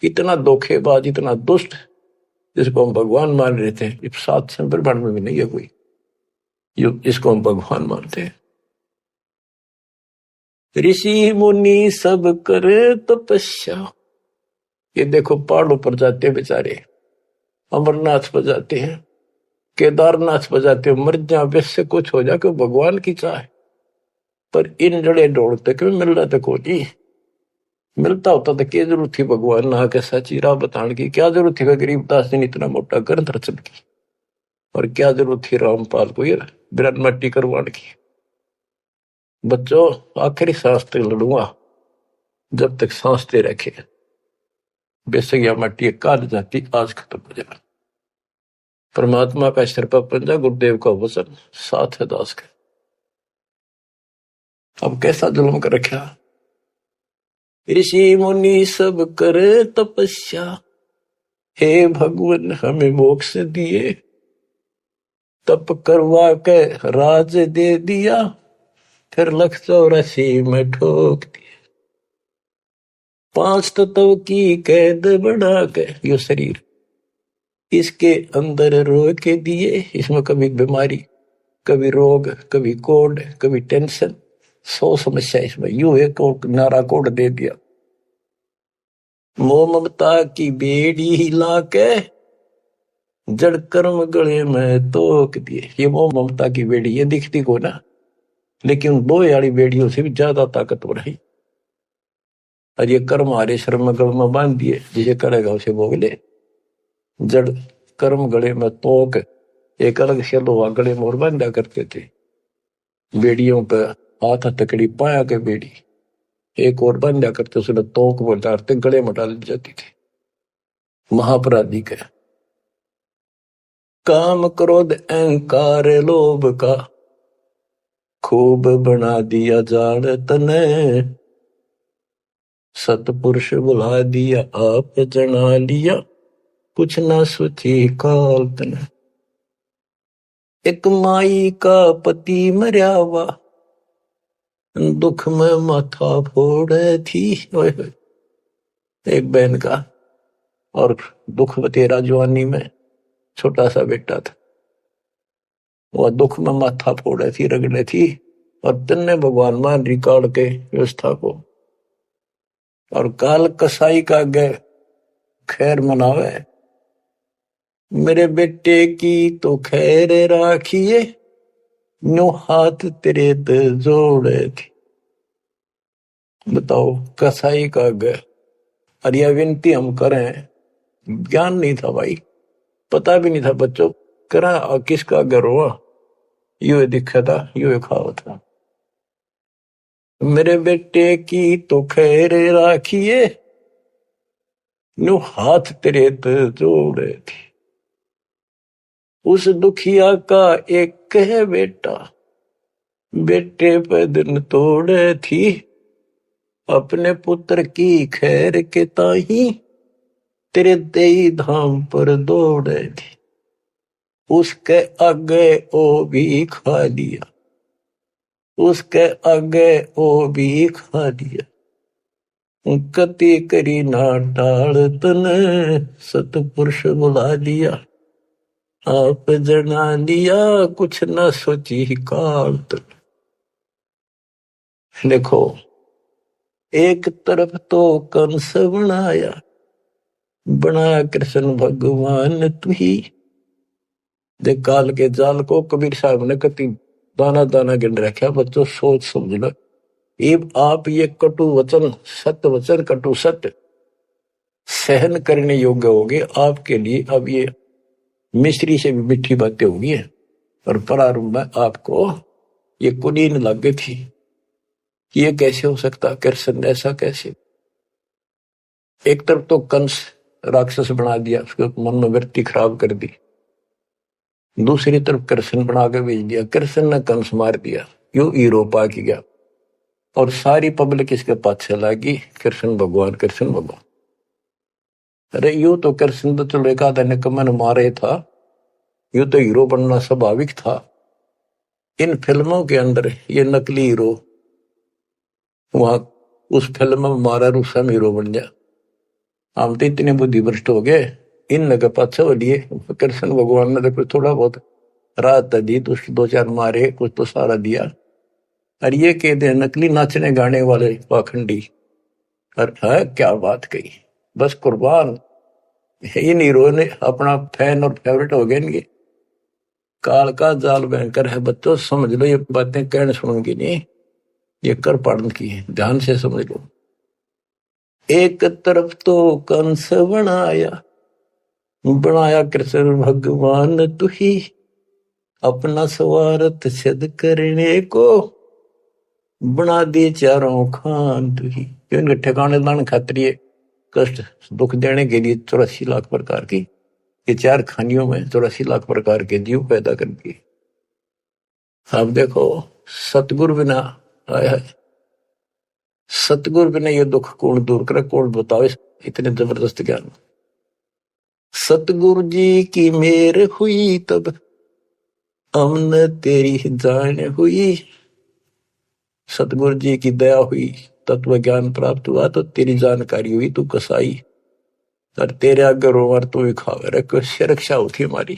इतना धोखेबाज इतना दुष्ट जिसको हम भगवान मान रहे थे, इस 7 ब्रह्मांड में भी नहीं है कोई इसको हम भगवान मानते हैं। ऋषि मुनि सब करे तपस्या, ये देखो पहाड़ों पर जाते बेचारे, अमरनाथ पर जाते हैं, केदारनाथ पर जाते हैं, मर जा वैसे कुछ हो जाके भगवान की चाह, पर इन जड़े ढोड़ते क्यों मिल रहा था कोई। मिलता होता तो क्या जरूरत थी भगवान ना के सच्ची राह बताने की। क्या जरूरत थी गरीबदास ने इतना मोटा ग्रंथ रचन की, और क्या जरूरत थी रामपाल को ये बिरन मट्टी करवाने की। बच्चों आखिरी सांस तक लड़ूंगा, जब तक सांस दे रखे। बेशक यह मट्टी काट जाती, आज खत्म हो जाए। परमात्मा का सिर पर पंजा, गुरुदेव का वचन साथ है दास का। अब कैसा जुल्म कर रखा। ऋषि मुनि सब करे तपस्या, हे भगवान हमें मोक्ष दिए। तप करवा के राज दे दिया, फिर 184 में ठोक दिया। 5 तत्व की कैद बढ़ा के यो शरीर इसके अंदर रोक के दिए। इसमें कभी बीमारी, कभी रोग, कभी कोड, कभी टेंशन, 100 समस्या इसमें। यूं एक और नारा कोड दे दिया, मोह ममता की बेड़ी हिला के जड़ कर्म गले में तोक दिए। ये मोह ममता की बेड़ी ये दिखती को ना, लेकिन दो वाली बेड़ियों से भी ज्यादा ताकतवर है। और ये कर्म हमारे शर्म गल में बांध दिए, जिसे करेगा उसे भोग ले। जड़ कर्म गले में तोक, एक अलग से लोहा गले में और बांधा करते थे। बेड़ियों पे हाथ हथकड़ी पाया के बेड़ी एक और बांधा करते, उसने तोक बोलते गले में डाल जाती थी। महापराधी के काम क्रोध अहंकार लोभ का खूब बना दिया जाड़ तने, सतपुरुष बुला दिया आप जना लिया कुछ ना सोची काल तने। एक माई का पति मरया हुआ दुख में माथा फोड़े थी। एक बहन का और दुख तेरा जवानी में छोटा सा बेटा था, वह दुख में माथा फोड़े थी, रगड़े थी। और तन्ने भगवान मान रिकॉर्ड के व्यवस्था को, और काल कसाई का गे खैर मनावे, मेरे बेटे की तो खैर राखिए नो हाथ तेरे ते जोड़े थी। बताओ कसाई का गे। और यह विनती हम करें, ज्ञान नहीं था भाई, पता भी नहीं था बच्चों, करा किसका गर हुआ, यू दिखा था, यू खावा था। मेरे बेटे की तो खैर राखिए नो हाथ तेरे ते जोड़े थी। उस दुखिया का एक है बेटा, बेटे पे दिन तोड़े थी। अपने पुत्र की खैर के ताही तेरे देई धाम पर दौड़े थी। उसके आगे ओ भी खा लिया, उसके आगे ओ भी खा लिया। कति करी ना टाल तने, सतपुरुष बुला लिया आप जना लिया कुछ ना सोची काल तन। देखो एक तरफ तो कंस बनाया, बनाया कृष्ण भगवान तू ही। देख काल के जाल को कबीर साहब ने कति दाना दाना गिन रखा। बच्चों सोच समझ लो, आप ये कटु वचन, सत्य वचन कटु सत्य सहन करने योग्य होगे आपके लिए। अब ये मिश्री से भी मीठी बातें होगी। और प्रारंभ में आपको ये कुलीन लग गई थी, ये कैसे हो सकता, कृष्ण ऐसा कैसे। एक तरफ तो कंस राक्षस बना दिया, उसके मन में वृत्ति खराब कर दी। दूसरी तरफ कृष्ण बना के भेज दिया, कृष्ण ने कंस मार दिया, यू हीरो पा की गया। और सारी पब्लिक इसके पाछे लगी, कृष्ण भगवान कृष्ण भगवान। अरे यू तो कृष्ण तो चलो एक आधा निकम्मन मारे था, यू तो हीरो बनना स्वाभाविक था। इन फिल्मों के अंदर ये नकली हीरो वहां उस फिल्म में मारा रूसम हीरो बन गया। हम तो इतने बुद्धि भ्रष्ट हो गए, इन लगे पाछे हो लिए। कृष्ण भगवान ने देखो थोड़ा बहुत राहत दी, तो दो चार मारे, कुछ तो सारा दिया। और ये कहते हैं नकली नाचने गाने वाले पाखंडी। और है क्या बात कही, बस कुर्बान इन हीरो ने अपना फैन और फेवरेट हो गए इनके। काल का जाल भयंकर है बच्चों, समझ लो। ये बातें कहने सुनूंगी नहीं, ये कर पाड़न की है, ध्यान से समझ लो। एक तरफ तो कंस बनाया, बनाया कृष्ण भगवान तू ही। अपना स्वार्थ सिद्ध करने को बना दिए चारों खान तू ही। इनके ठिकाने लाने खातिर ये कष्ट दुख देने के लिए 84 लाख प्रकार की, ये चार खानियों में 84 लाख प्रकार के जीव पैदा कर दिए। अब देखो सतगुरु बिना आया है, सतगुरु बिना ये दुख कौन दूर करे, कौन बताओ इतने जबरदस्त ज्ञान। सतगुरु जी की मेर हुई तब हमने तेरी जान हुई। सतगुरु जी की दया हुई, तत्व ज्ञान प्राप्त हुआ, तो तेरी जानकारी हुई, तू कसाई और तेरे आगे रोवर तू ही खावे, कैसे रक्षा होती हमारी।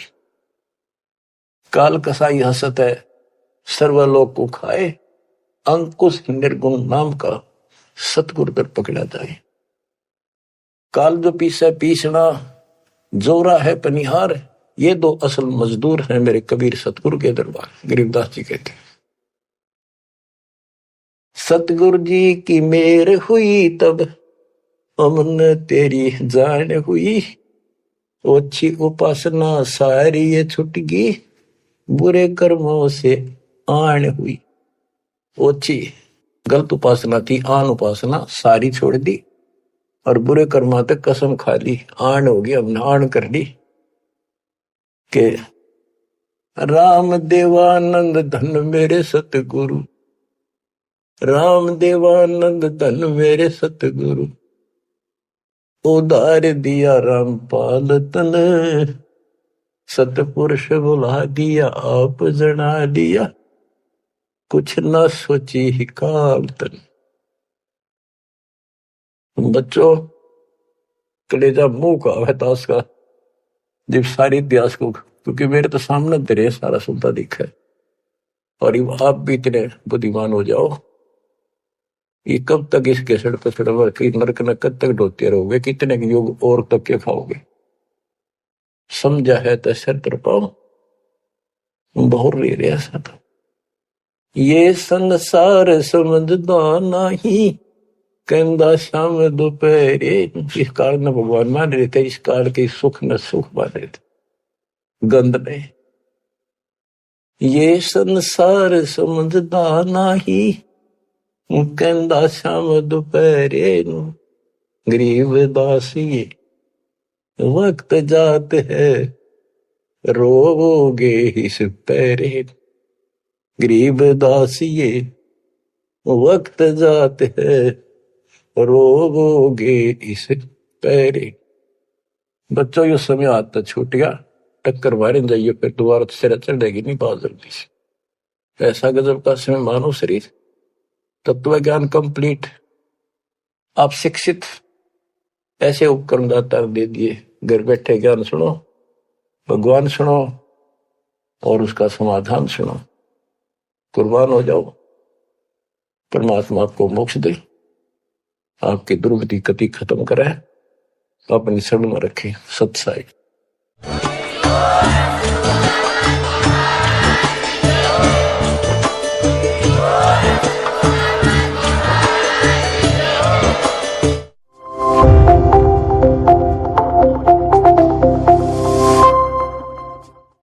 काल कसाई हसत है सर्वलोक को खाए, अंकुश निर्गुण नाम का सतगुरु दर पकड़ा जाए। काल जो पीसे पीसना, जोरा है पनिहार, ये दो असल मजदूर हैं मेरे कबीर सतगुरु के दरबार। गरीबदास जी कहते हैं, सतगुरु जी की मेर हुई तब अमन तेरी जान हुई, ओछी उपासना सारी ये छुटगी, बुरे कर्मों से आन हुई। ओछी गलत उपासना थी, आन उपासना सारी छोड़ दी और बुरे कर्मा तक कसम खा ली। आन होगी, हमने आन कर ली के राम देवानंद धन मेरे सतगुरु, राम देवानंद धन मेरे सतगुरु, उधार दिया रामपाल तन, सतपुरुष बुला दिया आप जना दिया, कुछ ना सोची ही काल तन। बच्चों कलेजा मुंह का अवतास का जब सारी इतिहास को, क्योंकि मेरे तो सामने तेरे सारा सुनता दिखा है। और आप भी इतने बुद्धिमान हो जाओ, ये कब तक इस केसड़ पे चढ़वा कि नरक न कब तक ढोते रहोगे, कितने योग और तक के खाओगे। समझा है तो सर तर पाओ बहुर ले रहा सा था। ये संसार समझदा नहीं, कहंदा शाम दोपहरे, इस काल न भगवान मान रहे थे, इस काल के सुख न सुख मान रहे थे गंद में। ये संसार समझदा नहीं, कहंदा शाम दोपहरे, गरीब दासी वक्त जात है रोगे इस पैरे, गरीब दासिये वक्त जात है रोगे इस पैरे। बच्चों ये समय आता छूट गया, टक्कर मारे जाइए फिर दोबारा सिर चढ़ेगी नहीं बहुत जल्दी से। ऐसा गजब का समय मानो शरीर, तत्व ज्ञान कंप्लीट, आप शिक्षित, ऐसे उपकरण दाता दे दिए, घर बैठे ज्ञान सुनो, भगवान सुनो और उसका समाधान सुनो, कुर्बान हो जाओ। परमात्मा आपको मोक्ष दे, आपकी दुर्गति कति खत्म करे, अपनी शरण में रखे। सत्साई।